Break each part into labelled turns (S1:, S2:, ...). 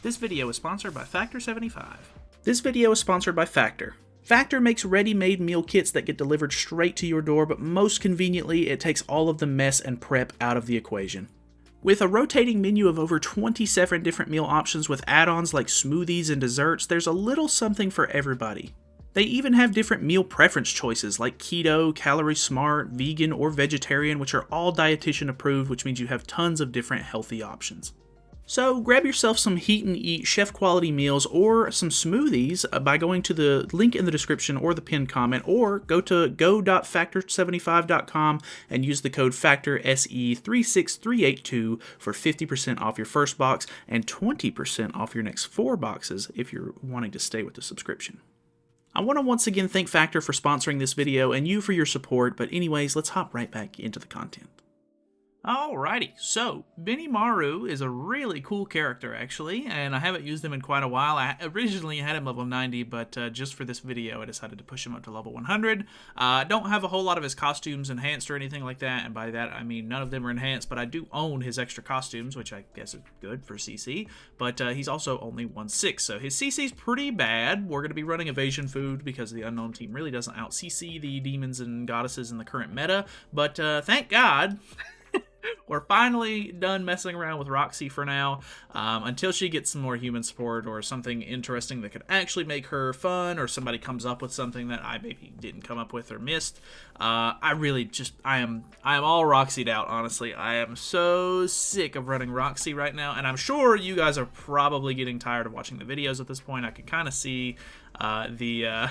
S1: This video is sponsored by Factor 75. This video is sponsored by Factor. Factor makes ready-made meal kits that get delivered straight to your door, but most conveniently, it takes all of the mess and prep out of the equation. With a rotating menu of over 27 different meal options with add-ons like smoothies and desserts, there's a little something for everybody. They even have different meal preference choices like keto, calorie smart, vegan, or vegetarian, which are all dietitian approved, which means you have tons of different healthy options. So grab yourself some heat and eat chef quality meals or some smoothies by going to the link in the description or the pinned comment, or go to go.factor75.com and use the code FACTORSE36382 for 50% off your first box and 20% off your next 4 boxes if you're wanting to stay with the subscription. I want to once again thank Factor for sponsoring this video and you for your support, but anyways, let's hop right back into the content. Alrighty, so Benimaru is a really cool character actually, and I haven't used him in quite a while. I originally had him level 90, but just for this video I decided to push him up to level 100. Don't have a whole lot of his costumes enhanced or anything like that, and by that I mean none of them are enhanced, but I do own his extra costumes, which I guess is good for CC, but he's also only 1/6, so his CC's pretty bad. We're going to be running Evasion Food because the Unknown team really doesn't out-CC the demons and goddesses in the current meta, but thank God we're finally done messing around with Roxy for now, until she gets some more human support or something interesting that could actually make her fun, or somebody comes up with something that I maybe didn't come up with or missed. I am all Roxy'd out, honestly. I am so sick of running Roxy right now, and I'm sure you guys are probably getting tired of watching the videos at this point. I can kind of see the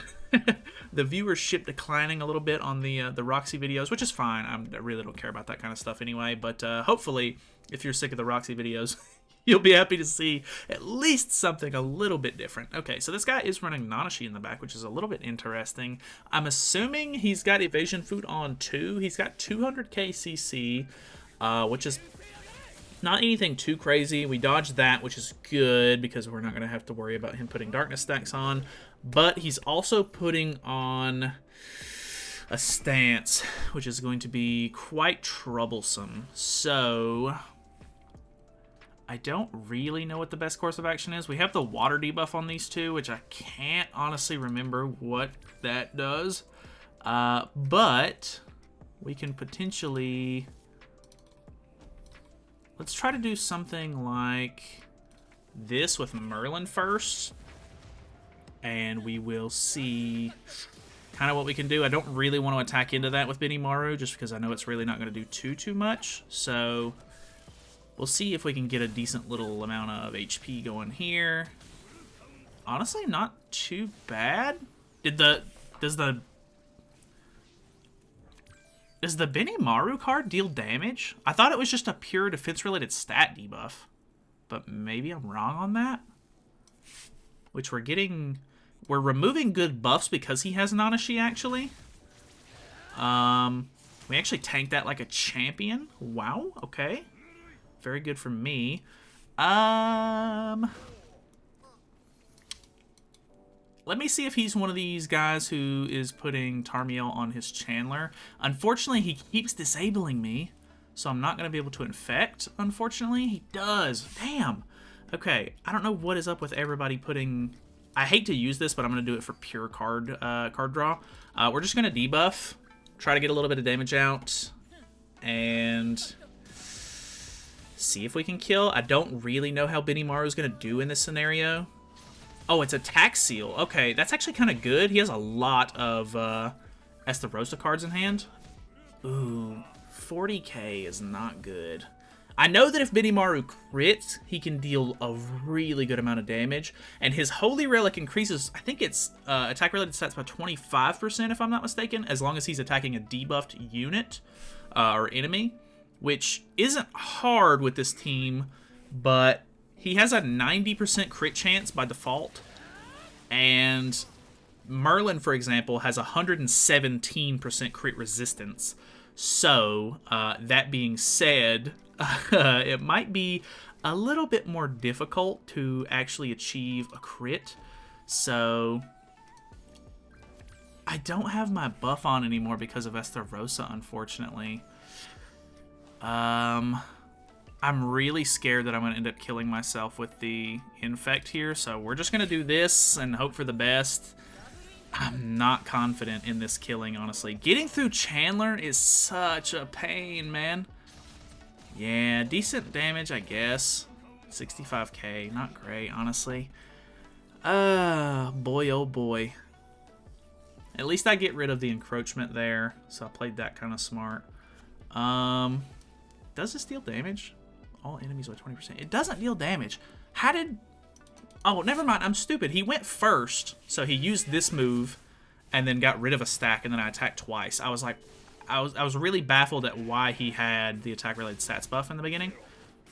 S1: the viewership declining a little bit on the Roxy videos, which is fine. I really don't care about that kind of stuff anyway, but hopefully if you're sick of the Roxy videos you'll be happy to see at least something a little bit different. Okay, so this guy is running Nanashi in the back, which is a little bit interesting. I'm assuming he's got Evasion Food on too. He's got 200k CC, which is not anything too crazy. We dodged that, which is good because we're not going to have to worry about him putting darkness stacks on. But he's also putting on a stance, which is going to be quite troublesome. So I don't really know what the best course of action is. We have the water debuff on these two, which I can't honestly remember what that does. But we can potentially... let's try to do something like this with Merlin first, and we will see kind of what we can do. I don't really want to attack into that with Benimaru, just because I know it's really not going to do too much. So we'll see if we can get a decent little amount of HP going here. Honestly, not too bad. Does the Benimaru card deal damage? I thought it was just a pure defense-related stat debuff, but maybe I'm wrong on that. Which we're removing good buffs because he has Nanashi, actually. We actually tanked that like a champion. Wow, okay. Very good for me. Let me see if he's one of these guys who is putting Tarmiel on his Chandler. Unfortunately, he keeps disabling me, so I'm not going to be able to infect, unfortunately. He does. Damn. Okay, I don't know what is up with everybody putting... I hate to use this, but I'm going to do it for pure card draw. We're just going to debuff, try to get a little bit of damage out, and see if we can kill. I don't really know how Benimaru is going to do in this scenario. Oh, it's Attack Seal. Okay, that's actually kind of good. He has a lot of Estarossa cards in hand. Ooh, 40k is not good. I know that if Benimaru crits, he can deal a really good amount of damage. And his Holy Relic increases, I think it's attack-related stats by 25%, if I'm not mistaken, as long as he's attacking a debuffed unit or enemy, which isn't hard with this team, but he has a 90% crit chance by default, and Merlin, for example, has 117% crit resistance. So, that being said, it might be a little bit more difficult to actually achieve a crit. So, I don't have my buff on anymore because of Estarossa, unfortunately. I'm really scared that I'm going to end up killing myself with the infect here, so we're just going to do this and hope for the best. I'm not confident in this killing, honestly. Getting through Chandler is such a pain, man. Yeah, decent damage, I guess. 65k, not great, honestly. Boy, oh boy. At least I get rid of the encroachment there, so I played that kind of smart. Does this deal damage? All enemies by 20%. It doesn't deal damage. How did... Oh, never mind. I'm stupid. He went first, so he used this move and then got rid of a stack, and then I attacked twice. I was like... I was really baffled at why he had the attack-related stats buff in the beginning.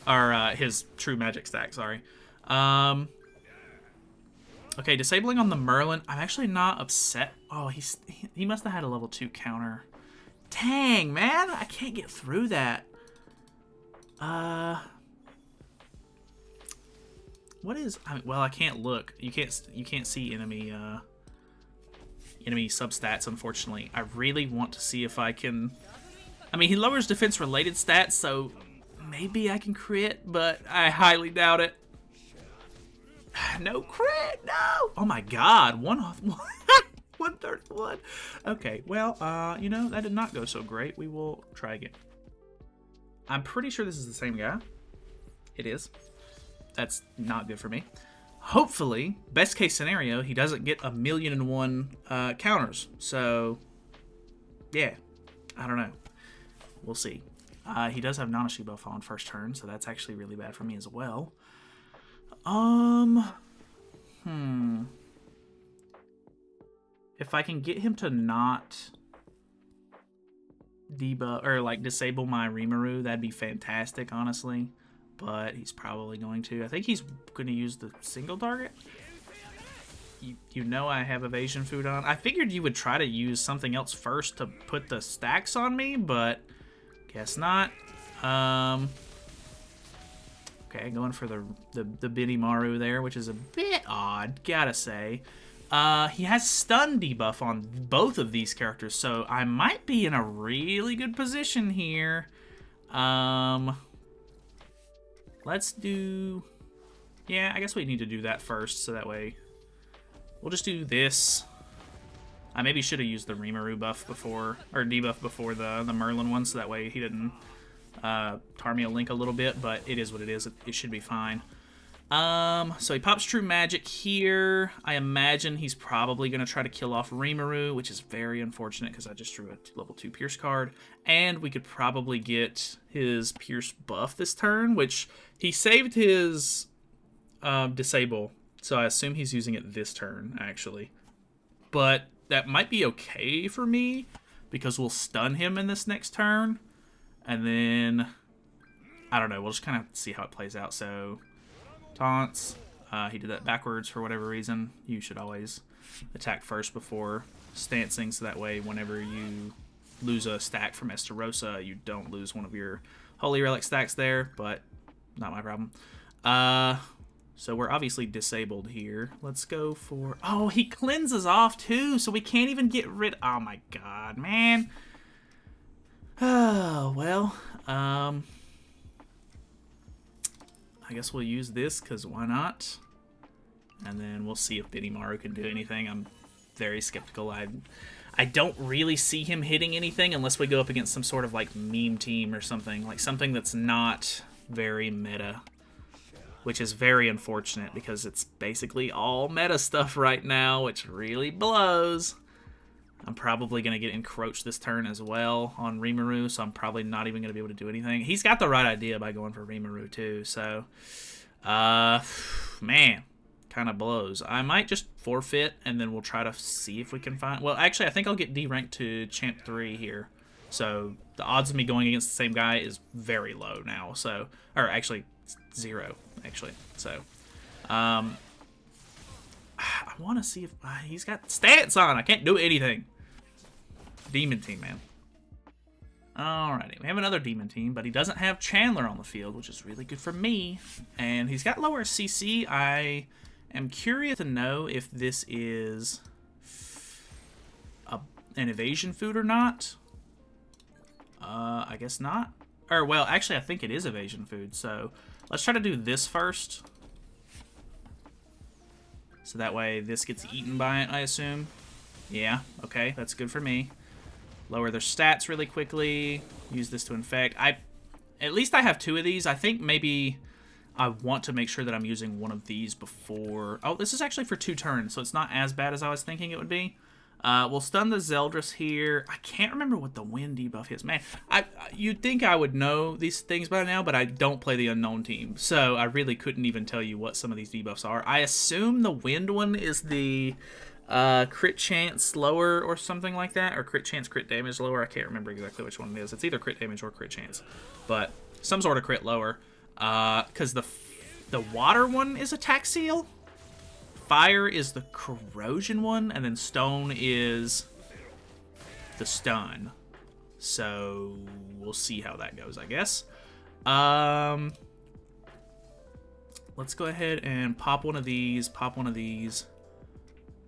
S1: Or his true magic stack, sorry. Okay, disabling on the Merlin. I'm actually not upset. Oh, he must have had a level 2 counter. Dang, man. I can't get through that. What is... well, I can't look. You can't see enemy substats, unfortunately. I really want to see if I can... I mean, he lowers defense-related stats, so maybe I can crit, but I highly doubt it. No crit, no! Oh my god, 131. Okay, well, you know, that did not go so great. We will try again. I'm pretty sure this is the same guy. It is. That's not good for me. Hopefully, best case scenario, he doesn't get 1,000,001 counters. So, yeah, I don't know. We'll see. He does have Nanashi buff on first turn, so that's actually really bad for me as well. If I can get him to not debuff or like disable my Rimuru, that'd be fantastic, honestly. But he's probably going to. I think he's going to use the single target. You know I have evasion food on. I figured you would try to use something else first to put the stacks on me, but guess not. Okay, going for the Benimaru there, which is a bit odd, gotta say. He has stun debuff on both of these characters, so I might be in a really good position here. Let's do... Yeah, I guess we need to do that first, so that way... We'll just do this. I maybe should have used the Rimuru buff before, or debuff before the Merlin one, so that way he didn't tar me a link a little bit, but it is what it is. It should be fine. So he pops True Magic here. I imagine he's probably going to try to kill off Rimuru, which is very unfortunate because I just drew a level 2 Pierce card. And we could probably get his Pierce buff this turn, which he saved his Disable. So I assume he's using it this turn, actually. But that might be okay for me because we'll stun him in this next turn. And then, I don't know, we'll just kind of see how it plays out. So... taunts. He did that backwards for whatever reason. You should always attack first before stancing, so that way whenever you lose a stack from Estarossa, you don't lose one of your Holy Relic stacks there, but not my problem. So we're obviously disabled here. Let's go for... Oh, he cleanses off too, so we can't even get rid... Oh my god, man. Oh, well, I guess we'll use this, because why not? And then we'll see if Benimaru can do anything. I'm very skeptical. I don't really see him hitting anything unless we go up against some sort of like meme team or something. Like something that's not very meta. Which is very unfortunate because it's basically all meta stuff right now, which really blows. I'm probably going to get encroached this turn as well on Rimuru, so I'm probably not even going to be able to do anything. He's got the right idea by going for Rimuru too, so... man, kind of blows. I might just forfeit, and then we'll try to see if we can find... Well, actually, I think I'll get D-ranked to Champ 3 here. So the odds of me going against the same guy is very low now, so... Or actually, 0, actually. So, I want to see if... he's got stats on! I can't do anything! Demon team, man. Alrighty, we have another demon team, but he doesn't have Chandler on the field, which is really good for me. And he's got lower CC. I am curious to know if this is an evasion food or not. I guess not. Or, well, actually, I think it is evasion food. So let's try to do this first. So that way this gets eaten by it, I assume. Yeah, okay, that's good for me. Lower their stats really quickly. Use this to infect. At least I have 2 of these. I think maybe I want to make sure that I'm using one of these before... Oh, this is actually for 2 turns, so it's not as bad as I was thinking it would be. We'll stun the Zeldris here. I can't remember what the wind debuff is. Man, you'd think I would know these things by now, but I don't play the unknown team, so I really couldn't even tell you what some of these debuffs are. I assume the wind one is the crit chance lower or something like that, or crit chance, crit damage lower. I can't remember exactly which one it is. It's either crit damage or crit chance, but some sort of crit lower. Because the water one is attack seal. Fire is the corrosion one, and then stone is the stun. So we'll see how that goes, I guess. Let's go ahead and pop one of these,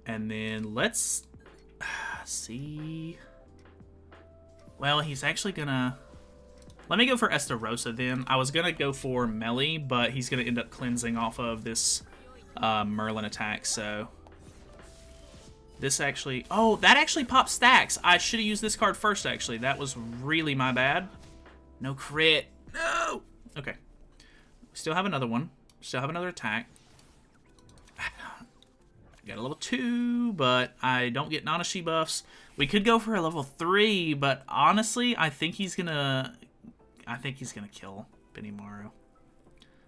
S1: and then let's see. Well, he's actually gonna... Let me go for Estarossa then. I was gonna go for Melee, but he's gonna end up cleansing off of this Merlin attack, so this actually... Oh, that actually pops stacks. I should have used this card first, actually. That was really my bad. No crit. No! Okay. Still have another one. Still have another attack. Got a level 2, but I don't get Nanashi buffs. We could go for a level 3, but honestly, I think he's gonna kill Benimaru.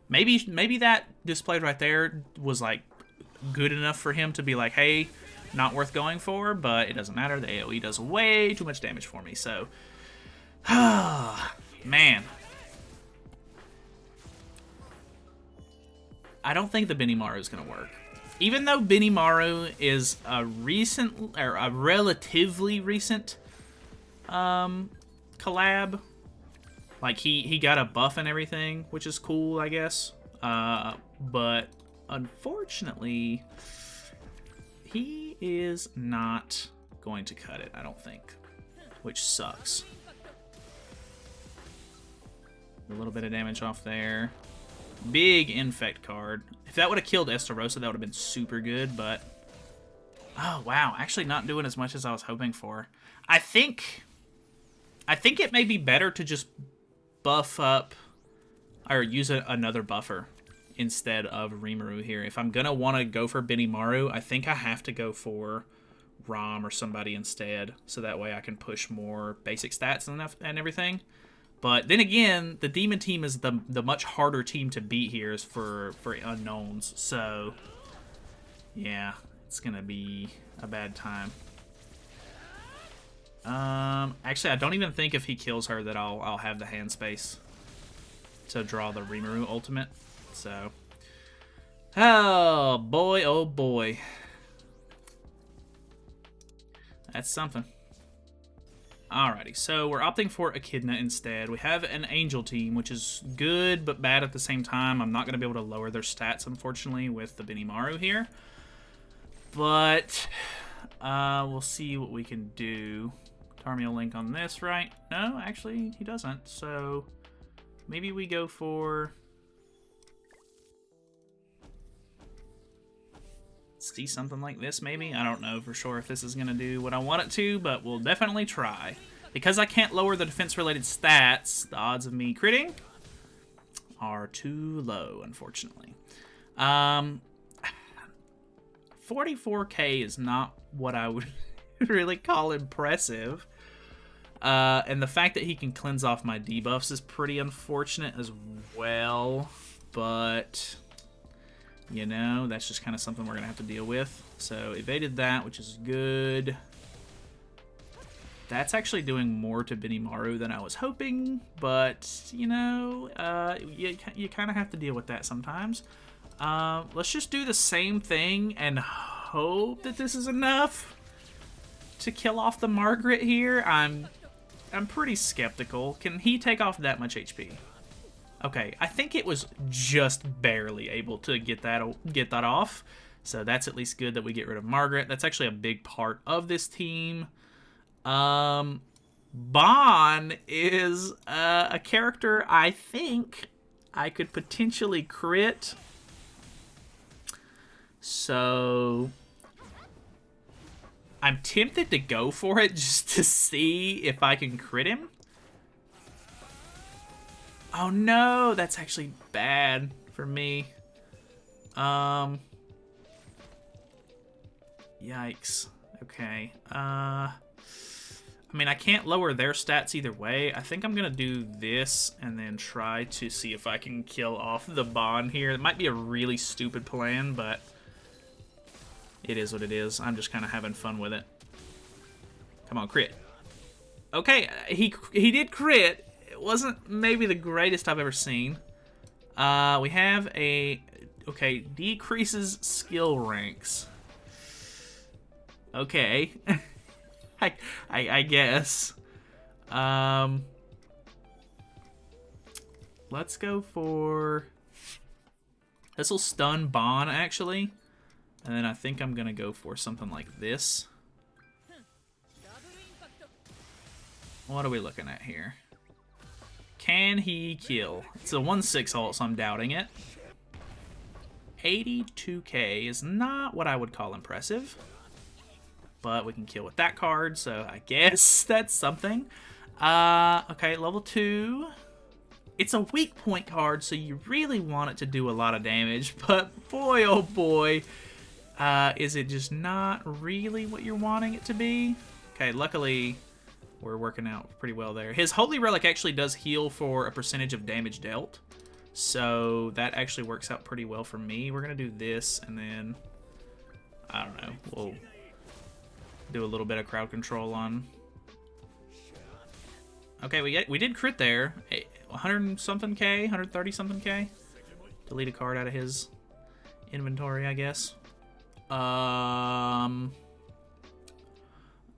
S1: Maybe that displayed right there was like good enough for him to be like, hey, not worth going for, but it doesn't matter. The AoE does way too much damage for me, so... Man. I don't think the Benimaru is going to work. Even though Benimaru is a relatively recent collab, like he got a buff and everything, which is cool, I guess. But unfortunately, he is not going to cut it, I don't think, which sucks. A little bit of damage off there. Big infect card. If that would have killed Estarossa, that would have been super good, but... Oh, wow. Actually not doing as much as I was hoping for. I think it may be better to just buff up or use another buffer instead of Rimuru here. If I'm going to want to go for Benimaru, I think I have to go for Rom or somebody instead, so that way I can push more basic stats and everything. But then again, the Demon team is the much harder team to beat here is for unknowns. So, yeah, it's going to be a bad time. Actually, I don't even think if he kills her that I'll have the hand space to draw the Rimuru ultimate. So, oh boy, oh boy. That's something. Alrighty, so we're opting for Echidna instead. We have an Angel team, which is good but bad at the same time. I'm not going to be able to lower their stats, unfortunately, with the Benimaru here. But we'll see what we can do. Tarmiel Link on this, right? No, actually, he doesn't. So maybe we go for... see something like this, maybe? I don't know for sure if this is going to do what I want it to, but we'll definitely try. Because I can't lower the defense-related stats, the odds of me critting are too low, unfortunately. 44k is not what I would really call impressive. And the fact that he can cleanse off my debuffs is pretty unfortunate as well, but... you know, that's just kind of something we're going to have to deal with. So, evaded that, which is good. That's actually doing more to Benimaru than I was hoping, but, you know, you kind of have to deal with that sometimes. Let's just do the same thing and hope that this is enough to kill off the Margaret here. I'm pretty skeptical. Can he take off that much HP? Okay, I think it was just barely able to get that off. So that's at least good that we get rid of Margaret. That's actually a big part of this team. Bon is a character I think I could potentially crit. So I'm tempted to go for it just to see if I can crit him. Oh no, that's actually bad for me. Yikes. Okay. I mean, I can't lower their stats either way. I think I'm gonna do this and then try to see if I can kill off the Bond here. It might be a really stupid plan, but it is what it is. I'm just kind of having fun with it. Come on, crit. Okay, he did crit. It wasn't maybe the greatest I've ever seen. We have a... Okay, decreases skill ranks. Okay. I guess. Let's go for... This will stun Bon, actually. And then I think I'm going to go for something like this. What are we looking at here? Can he kill? It's a 1/6 ult, so I'm doubting it. 82k is not what I would call impressive. But we can kill with that card, so I guess that's something. Okay, level 2. It's a weak point card, so you really want it to do a lot of damage. But boy, oh boy, is it just not really what you're wanting it to be? Okay, luckily we're working out pretty well there. His Holy Relic actually does heal for a percentage of damage dealt. So that actually works out pretty well for me. We're going to do this, and then, I don't know, we'll do a little bit of crowd control on. Okay, we did crit there. 100-something K, 130-something K. Delete a card out of his inventory, I guess.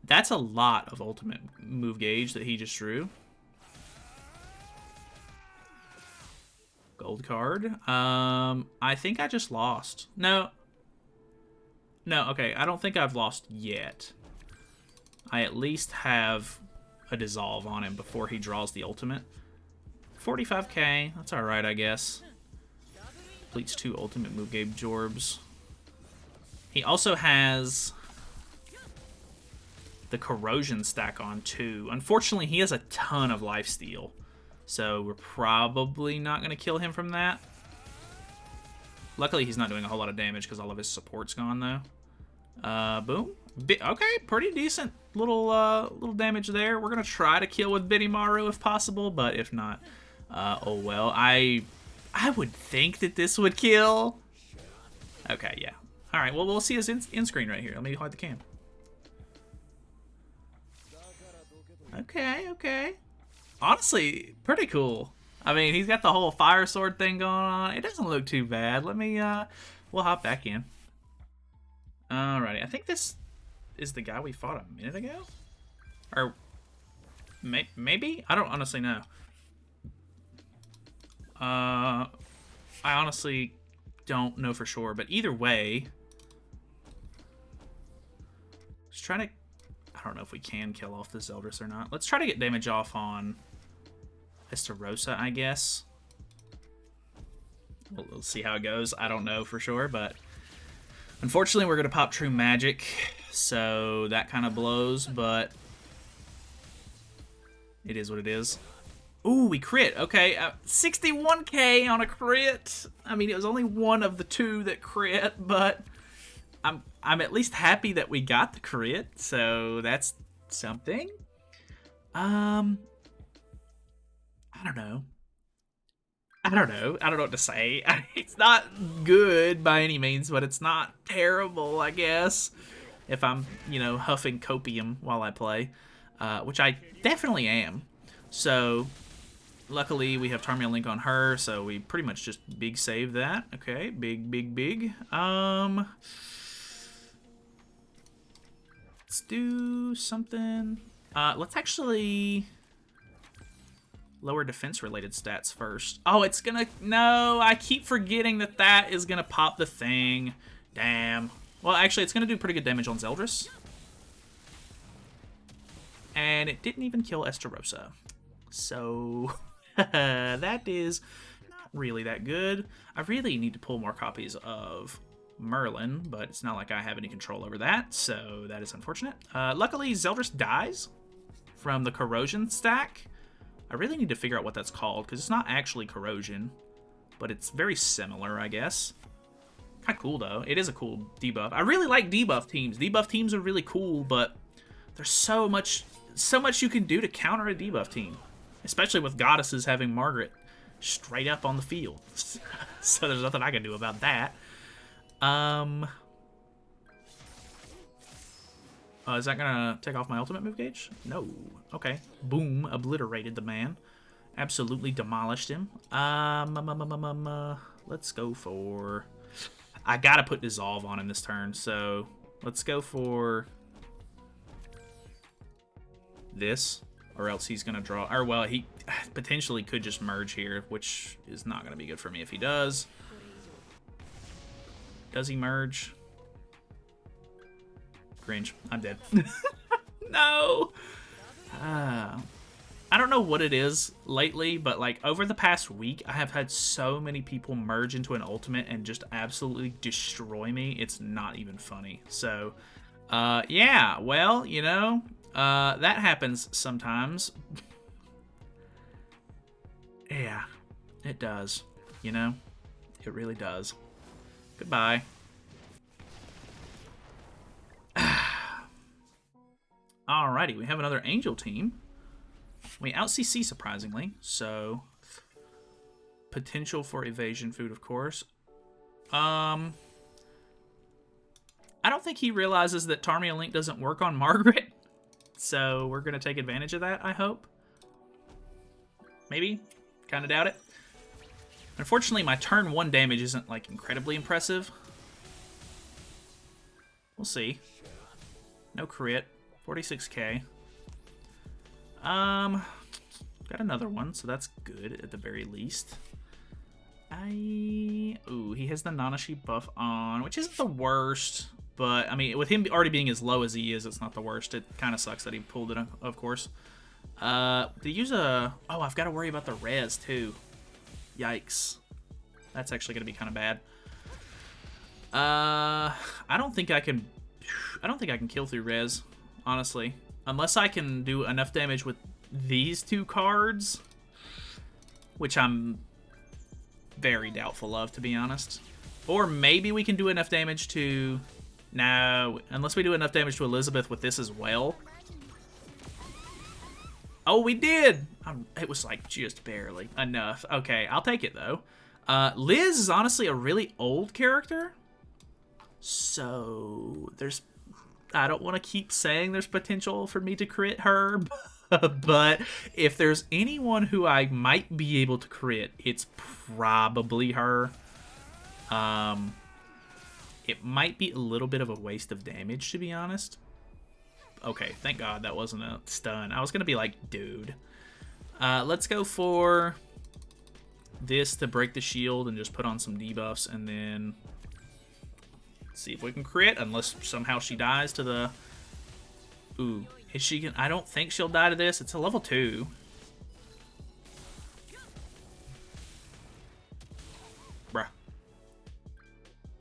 S1: That's a lot of ultimate move gauge that he just drew. Gold card. I think I just lost. No, okay, I don't think I've lost yet. I at least have a dissolve on him before he draws the ultimate. 45k, that's alright, I guess. Depletes 2 ultimate move gauge orbs. He also has the corrosion stack on too. Unfortunately, he has a ton of lifesteal, so we're probably not going to kill him from that. Luckily, he's not doing a whole lot of damage because all of his support's gone, though. Boom. Okay, pretty decent little damage there. We're going to try to kill with Benimaru if possible, but if not, oh well. I would think that this would kill. Okay, yeah. All right, well, we'll see his in screen right here. Let me hide the cam. Okay. Honestly, pretty cool. I mean, he's got the whole fire sword thing going on. It doesn't look too bad. Let me, we'll hop back in. Alrighty, I think this is the guy we fought a minute ago? Or, maybe? I don't honestly know. I honestly don't know for sure, but either way, let's try to... I don't know if we can kill off this Zeldris or not. Let's try to get damage off on Estarossa, I guess. We'll see how it goes. I don't know for sure, but unfortunately we're going to pop True Magic, so that kind of blows, but it is what it is. Ooh, we crit. Okay, 61k on a crit. I mean, it was only one of the two that crit, but I'm at least happy that we got the crit, so that's something. I don't know. I don't know what to say. It's not good by any means, but it's not terrible, I guess. If I'm, you know, huffing copium while I play, which I definitely am. So, luckily we have Tarmiel Link on her, so we pretty much just big save that. Okay, big. Let's do something. Let's actually lower defense-related stats first. Oh, it's gonna... No, I keep forgetting that that is gonna pop the thing. Damn. Well, actually, it's gonna do pretty good damage on Zeldris. And it didn't even kill Estarossa. So that is not really that good. I really need to pull more copies of Merlin, but it's not like I have any control over that, so that is unfortunate. Luckily, Zeldris dies from the corrosion stack. I really need to figure out what that's called, because it's not actually corrosion, but it's very similar, I guess. Kind of cool, though. It is a cool debuff. I really like debuff teams. Debuff teams are really cool, but there's so much you can do to counter a debuff team, especially with goddesses having Margaret straight up on the field. So there's nothing I can do about that. Is that gonna take off my ultimate move gauge? No. Okay. Boom. Obliterated the man. Absolutely demolished him. Let's go for... I gotta put Dissolve on him this turn, so let's go for this, or else he's gonna draw... Or, well, he potentially could just merge here, which is not gonna be good for me if he does. Does he merge? Cringe. I'm dead. No! I don't know what it is lately, but like over the past week, I have had so many people merge into an ultimate and just absolutely destroy me. It's not even funny. So, yeah, well, you know, that happens sometimes. Yeah, it does. You know, it really does. Goodbye. Alrighty, we have another Angel team. We out-CC, surprisingly, so potential for evasion food, of course. I don't think he realizes that Tarmia Link doesn't work on Margaret, so we're going to take advantage of that, I hope. Maybe? Kind of doubt it. Unfortunately, my turn 1 damage isn't, like, incredibly impressive. We'll see. No crit. 46k. Got another one, so that's good at the very least. Ooh, he has the Nanashi buff on, which isn't the worst, but, I mean, with him already being as low as he is, it's not the worst. It kind of sucks that he pulled it, of course. To use a... Oh, I've got to worry about the res, too. Yikes. That's actually going to be kind of bad. I don't think I can kill through res, honestly. Unless I can do enough damage with these 2 cards, which I'm very doubtful of, to be honest. Or maybe we can do enough damage to... No, unless we do enough damage to Elizabeth with this as well. Oh, we did! It was like just barely enough. Okay, I'll take it though. Liz is honestly a really old character. So there's... I don't want to keep saying there's potential for me to crit her, but if there's anyone who I might be able to crit, it's probably her. It might be a little bit of a waste of damage, to be honest. Okay, thank God that wasn't a stun. I was going to be like, dude. Let's go for this to break the shield and just put on some debuffs, and then... see if we can crit, unless somehow she dies to the... Ooh, is she gonna... I don't think she'll die to this. It's a level 2. Bruh.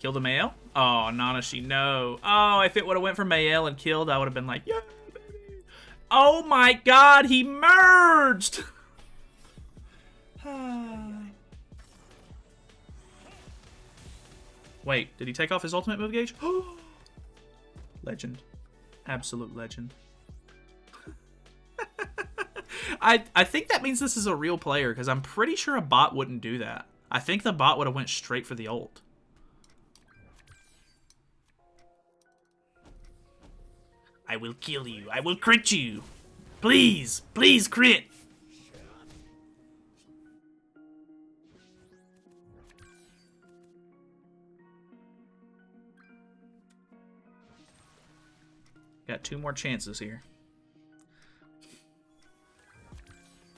S1: Kill the male? Oh, Nanashi, no. Oh, if it would have went for Mael and killed, I would have been like, yeah, baby. Oh my God, he merged! Wait, did he take off his ultimate move gauge? Legend. Absolute legend. I think that means this is a real player, because I'm pretty sure a bot wouldn't do that. I think the bot would have went straight for the ult. I will kill you. I will crit you. Please. Please crit. Got 2 more chances here.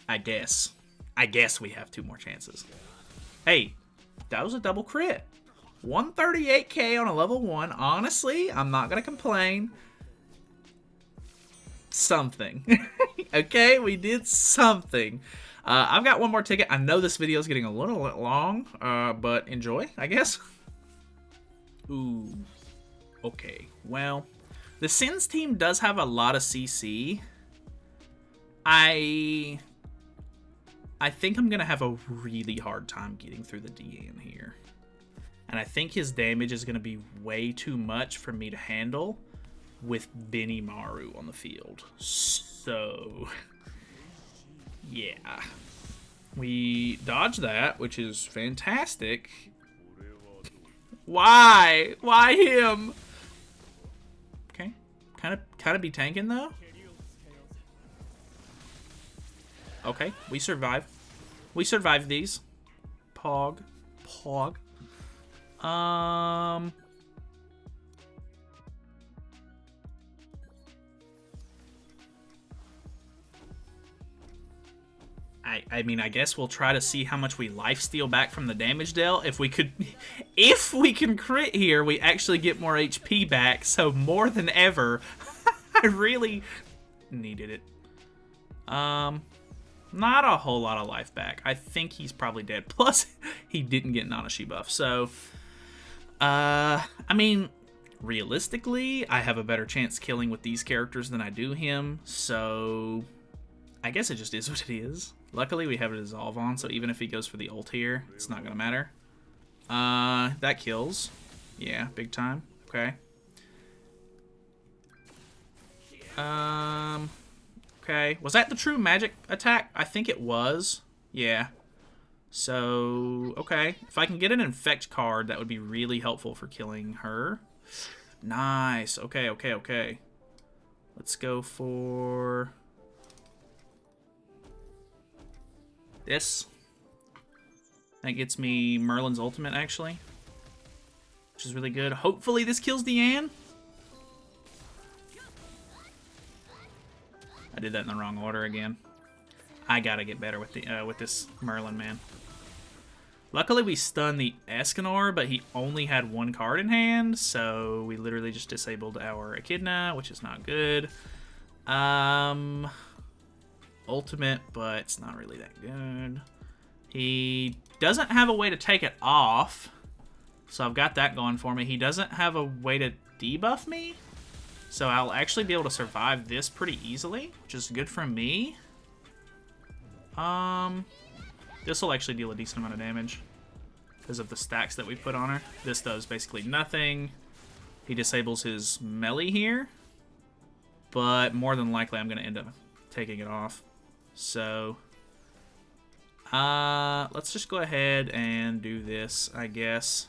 S1: I guess we have 2 more chances. Hey, that was a double crit. 138k on a level 1. Honestly, I'm not going to complain. something. Okay, we did something. I've got one more ticket. I know this video is getting a little bit long, but enjoy, I guess. Ooh. Okay, well, the Sins team does have a lot of CC. I think I'm going to have a really hard time getting through the DN here. And I think his damage is going to be way too much for me to handle with Benimaru on the field. So, yeah. We dodged that, which is fantastic. Why? Why him? Okay. Kind of be tanking, though. Okay, we survived. We survived these. Pog. I mean, I guess we'll try to see how much we lifesteal back from the damage dealt. If we can crit here, we actually get more HP back. So more than ever, I really needed it. Not a whole lot of life back. I think he's probably dead. Plus, he didn't get Nanashi buff. So, I mean, realistically, I have a better chance killing with these characters than I do him. So, I guess it just is what it is. Luckily, we have a dissolve on, so even if he goes for the ult here, it's not going to matter. That kills. Yeah, big time. Okay. Okay. Was that the true magic attack? I think it was. Yeah. So, okay. If I can get an infect card, that would be really helpful for killing her. Nice. Okay, okay, okay. Let's go for this. That gets me Merlin's ultimate, actually, which is really good. Hopefully this kills Deanne. I did that in the wrong order again. I gotta get better with the with this Merlin, man. Luckily we stunned the Escanor, but he only had one card in hand, so we literally just disabled our Echidna, which is not good. Ultimate, but it's not really that good. He doesn't have a way to take it off, so I've got that going for me. He doesn't have a way to debuff me, so I'll actually be able to survive this pretty easily, which is good for me. This will actually deal a decent amount of damage because of the stacks that we put on her. This does basically nothing. He disables his melee here, but more than likely I'm going to end up taking it off. So, let's just go ahead and do this, I guess.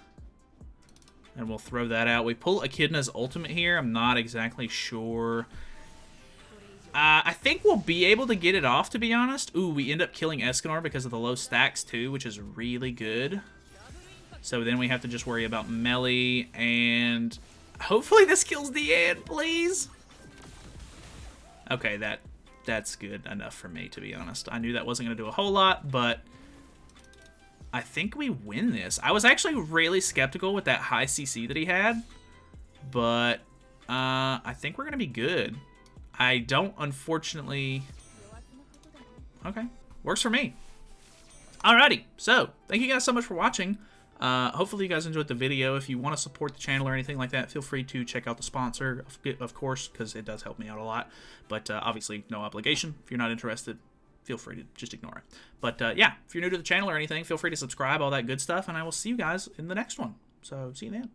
S1: And we'll throw that out. We pull Echidna's ultimate here. I'm not exactly sure. I think we'll be able to get it off, to be honest. Ooh, we end up killing Escanor because of the low stacks, too, which is really good. So then we have to just worry about melee, and hopefully this kills Deanne, please. Okay, that's good enough for me, to be honest. I knew that wasn't going to do a whole lot, but I think we win this. I was actually really skeptical with that high CC that he had, but I think we're going to be good. I don't, unfortunately... Okay, works for me. Alrighty, so thank you guys so much for watching. Hopefully you guys enjoyed the video. If you want to support the channel or anything like that, feel free to check out the sponsor, of course, because it does help me out a lot. But obviously, no obligation. If you're not interested, feel free to just ignore it. But yeah, if you're new to the channel or anything, feel free to subscribe, all that good stuff, and I will see you guys in the next one. So see you then.